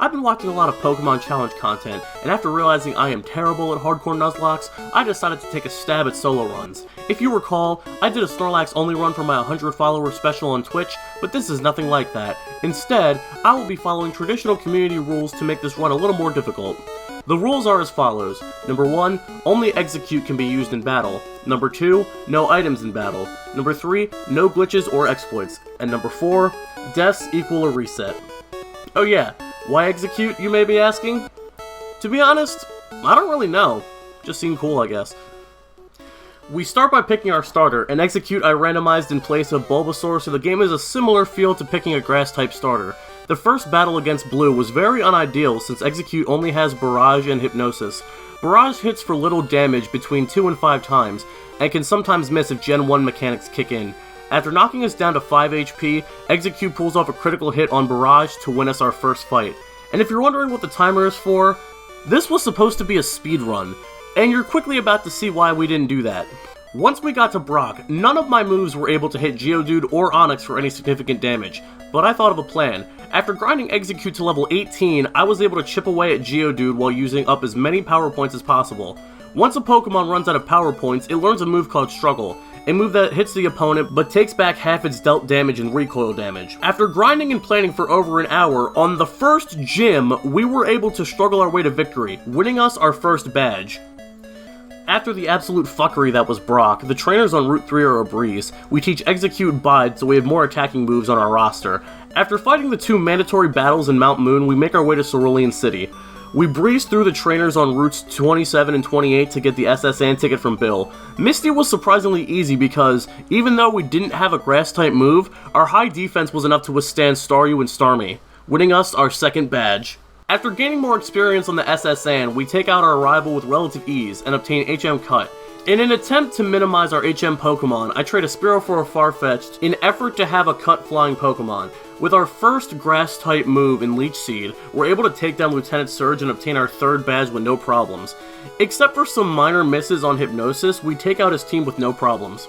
I've been watching a lot of Pokemon Challenge content, and after realizing I am terrible at hardcore Nuzlocke, I decided to take a stab at solo runs. If you recall, I did a Snorlax only run for my 100 follower special on Twitch, but this is nothing like that. Instead, I will be following traditional community rules to make this run a little more difficult. The rules are as follows. Number 1, only Exeggcute can be used in battle. Number 2, no items in battle. Number 3, no glitches or exploits. And number 4, deaths equal a reset. Oh yeah, why Exeggcute, you may be asking? To be honest, I don't really know. Just seemed cool, I guess. We start by picking our starter, and Exeggcute I randomized in place of Bulbasaur, so the game is a similar feel to picking a grass-type starter. The first battle against Blue was very unideal since Exeggcute only has Barrage and Hypnosis. Barrage hits for little damage between 2 and 5 times, and can sometimes miss if Gen 1 mechanics kick in. After knocking us down to 5 HP, Exeggcute pulls off a critical hit on Barrage to win us our first fight. And if you're wondering what the timer is for, this was supposed to be a speed run, and you're quickly about to see why we didn't do that. Once we got to Brock, none of my moves were able to hit Geodude or Onix for any significant damage, but I thought of a plan. After grinding Exeggcute to level 18, I was able to chip away at Geodude while using up as many power points as possible. Once a Pokemon runs out of power points, it learns a move called Struggle, a move that hits the opponent but takes back half its dealt damage and recoil damage. After grinding and planning for over an hour, on the first gym, we were able to struggle our way to victory, winning us our first badge. After the absolute fuckery that was Brock, the trainers on Route 3 are a breeze. We teach Exeggcute Bide so we have more attacking moves on our roster. After fighting the 2 mandatory battles in Mount Moon, we make our way to Cerulean City. We breeze through the trainers on routes 27 and 28 to get the SSN ticket from Bill. Misty was surprisingly easy because, even though we didn't have a grass-type move, our high defense was enough to withstand Staryu and Starmie, winning us our second badge. After gaining more experience on the SSN, we take out our rival with relative ease and obtain HM Cut. In an attempt to minimize our HM Pokemon, I trade a Spearow for a Farfetch'd in effort to have a Cut flying Pokemon. With our first Grass-type move in Leech Seed, we're able to take down Lieutenant Surge and obtain our third badge with no problems. Except for some minor misses on Hypnosis, we take out his team with no problems.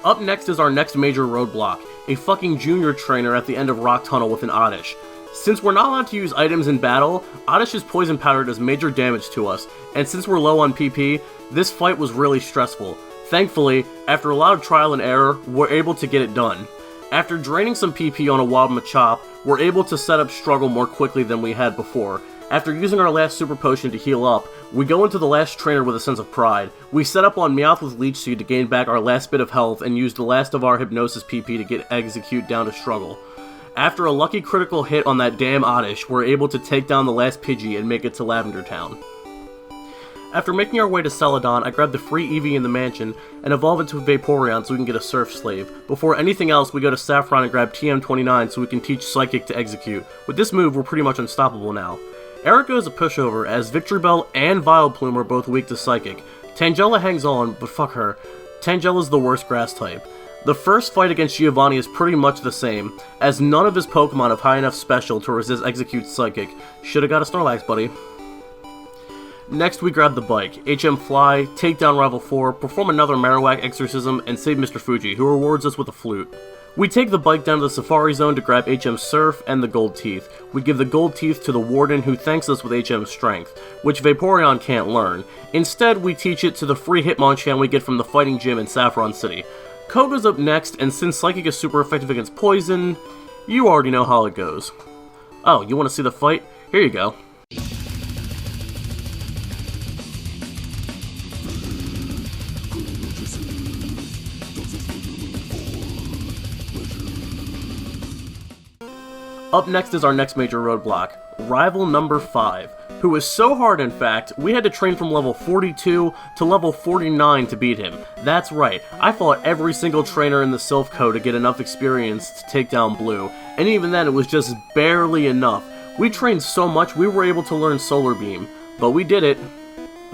Up next is our next major roadblock, a fucking junior trainer at the end of Rock Tunnel with an Oddish. Since we're not allowed to use items in battle, Oddish's Poisonpowder does major damage to us, and since we're low on PP, this fight was really stressful. Thankfully, after a lot of trial and error, we're able to get it done. After draining some PP on a wild Machop, we're able to set up Struggle more quickly than we had before. After using our last Super Potion to heal up, we go into the last trainer with a sense of pride. We set up on Meowth with Leech Seed to gain back our last bit of health and use the last of our Hypnosis PP to get Exeggcute down to Struggle. After a lucky critical hit on that damn Oddish, we're able to take down the last Pidgey and make it to Lavender Town. After making our way to Celadon, I grab the free Eevee in the mansion and evolve into a Vaporeon so we can get a Surf Slave. Before anything else, we go to Saffron and grab TM29 so we can teach Psychic to Exeggcute. With this move, we're pretty much unstoppable now. Erica is a pushover, as Victreebel and Vileplume are both weak to Psychic. Tangela hangs on, but fuck her. Tangela's the worst grass type. The first fight against Giovanni is pretty much the same, as none of his Pokemon have high enough special to resist Exeggute's Psychic. Should've got a Snorlax, buddy. Next, we grab the bike, HM Fly, take down Rival 4, perform another Marowak exorcism, and save Mr. Fuji, who rewards us with a flute. We take the bike down to the Safari Zone to grab HM Surf and the Gold Teeth. We give the Gold Teeth to the Warden, who thanks us with HM Strength, which Vaporeon can't learn. Instead, we teach it to the free Hitmonchan we get from the Fighting Gym in Saffron City. Koga's up next, and since Psychic is super effective against Poison, you already know how it goes. Oh, you want to see the fight? Here you go. Up next is our next major roadblock, Rival number 5, who is so hard in fact, we had to train from level 42 to level 49 to beat him. That's right, I fought every single trainer in the Silph Co to get enough experience to take down Blue, and even then it was just barely enough. We trained so much we were able to learn Solar Beam, but we did it.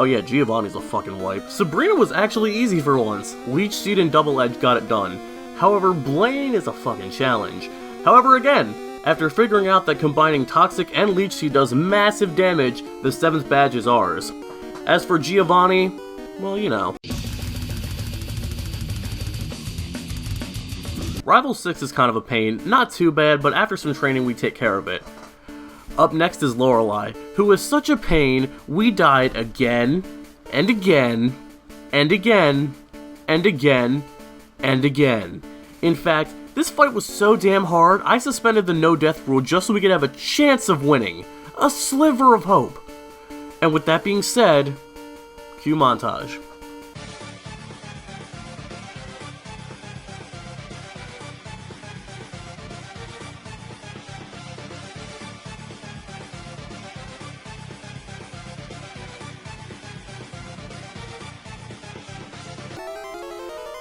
Oh yeah, Giovanni's a fucking wipe. Sabrina was actually easy for once. Leech Seed and Double Edge got it done. However, Blaine is a fucking challenge. However, again, after figuring out that combining Toxic and Leech Seed does massive damage, the 7th badge is ours. As for Giovanni, well, you know. Rival 6 is kind of a pain, not too bad, but after some training we take care of it. Up next is Lorelei, who was such a pain, we died again, and again, and again, and again, and again. In fact, this fight was so damn hard, I suspended the no death rule just so we could have a chance of winning. A sliver of hope. And with that being said, cue montage.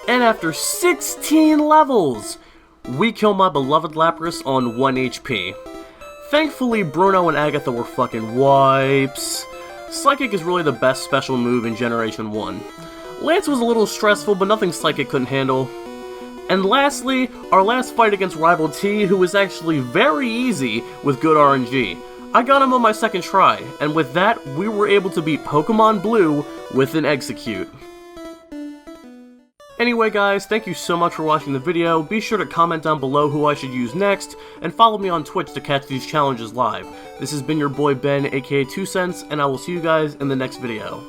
And after 16 levels, we kill my beloved Lapras on 1 HP. Thankfully, Bruno and Agatha were fucking wipes. Psychic is really the best special move in Generation 1. Lance was a little stressful, but nothing Psychic couldn't handle. And lastly, our last fight against Rival T, who was actually very easy with good RNG. I got him on my second try, and with that, we were able to beat Pokemon Blue with an Exeggcute. Anyway guys, thank you so much for watching the video. Be sure to comment down below who I should use next, and follow me on Twitch to catch these challenges live. This has been your boy Ben, aka 2 Cents, and I will see you guys in the next video.